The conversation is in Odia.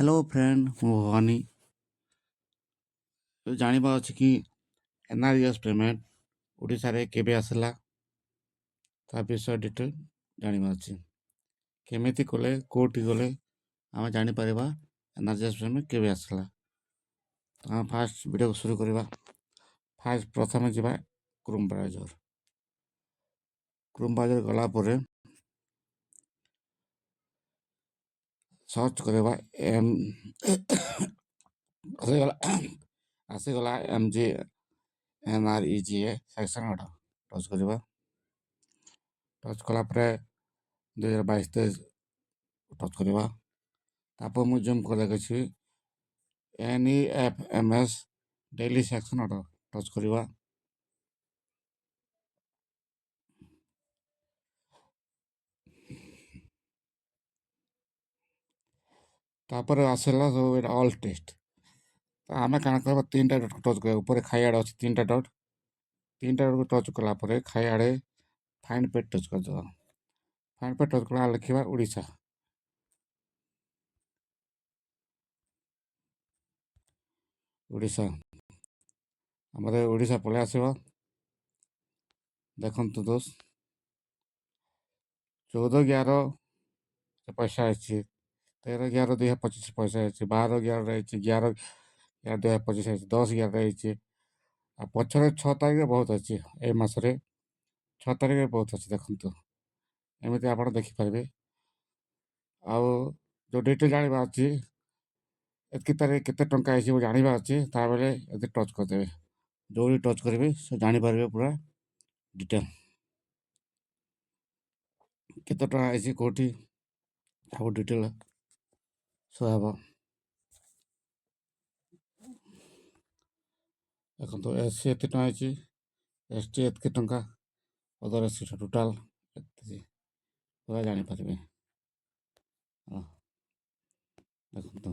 हेलो फ्रेंड, ମୁଁ ଭବାନୀ। ଜାଣିବା ଅଛି କି ଏନ୍ଆର୍ଇଏସ୍ ପେମେଣ୍ଟ ଓଡ଼ିଶାରେ କେବେ ଆସିଲା, ତା ବିଷୟ ଡିଟେଲ୍ ଜାଣିବା ଅଛି। କେମିତି କଲେ, କେଉଁଠି ଗଲେ ଆମେ ଜାଣିପାରିବା ଏନ୍ଆର୍ଇଏସ୍ ପେମେଣ୍ଟ କେବେ ଆସିଲା। ଆମେ ଫାଷ୍ଟ ଭିଡ଼ିଓ शुरू କରିବା। ଫାଷ୍ଟ ପ୍ରଥମେ ଯିବା କ୍ରୋମ୍ ବ୍ରାଉଜର। କ୍ରୋମ୍ ବ୍ରାଉଜର ଗଲା ପରେ ସର୍ଚ୍ଚ କରିବା ଆସିଗଲା MGNREGA ସେକ୍ସନ୍ ଗୋଟେ ଟଚ୍ କରିବା। ଟଚ୍ କଲା ପରେ 2022-23 ଟଚ୍ କରିବା। ତାପରେ ମୁଁ ଜୁମ୍ କରି ଦେଖିଛି NEFMS ଡେଲି ସେକ୍ସନ୍ ଗୋଟେ ଟଚ୍ କରିବା। ତାପରେ ଆସିଲା ସବୁ ଏଇଟା ଅଲ୍ ଟେଷ୍ଟ। ଆମେ କାଣା କରିବା, ତିନିଟା ଡଟ୍ ଟଚ୍ କରିବା। ଉପରେ ଖାଇଆଡ଼େ ଅଛି ତିନିଟା ଡଟ୍ ଟଚ୍ କଲା ପରେ ଖାଇଆଡ଼େ ଫାଇଣ୍ଡ ପେଜ୍ ଟଚ୍ କରିଦେବା। ଫାଇଣ୍ଡ ପେଜ୍ ଟଚ୍ କଲା ଲେଖିବା ଓଡ଼ିଶା। ଆମର ଓଡ଼ିଶା ପଳେଇ ଆସିବ। ଦେଖନ୍ତୁ ଦୋଷ 14/11 ପଇସା ଆସିଛି, 13/11 2025 ପଇସା ଆସିଛି, 12/11 ହେଇଛି, 11/11 2025 ହେଇଛି, 10/11 ହେଇଛି। ଆଉ ପଛରେ 6 ତାରିଖରେ ବହୁତ ଅଛି। ଏଇ ମାସରେ 6 ତାରିଖରେ ବହୁତ ଅଛି। ଦେଖନ୍ତୁ ଏମିତି ଆପଣ ଦେଖିପାରିବେ। ଆଉ ଯେଉଁ ଡିଟେଲ୍ ଜାଣିବା ଅଛି, ଏତିକି ତାରିଖ କେତେ ଟଙ୍କା ଆସିବ ଜାଣିବା ଅଛି, ତାବେଳେ ଏତେ ଟଚ୍ କରିଦେବେ। ଯେଉଁଠି ଟଚ୍ କରିବେ ସେ ଜାଣିପାରିବେ ପୁରା ଡିଟେଲ୍ କେତେ ଟଙ୍କା ଆସିଛି, କେଉଁଠି ସବୁ ଡିଟେଲ୍ ଶୋ ହେବ। ଦେଖନ୍ତୁ SC ଏତେ ଟଙ୍କା ହେଇଛି, ST ଏତିକି ଟଙ୍କା, ଅଦର SC ଟୋଟାଲ୍ ଏତିକି ପୁରା ଜାଣିପାରିବେ। ଦେଖନ୍ତୁ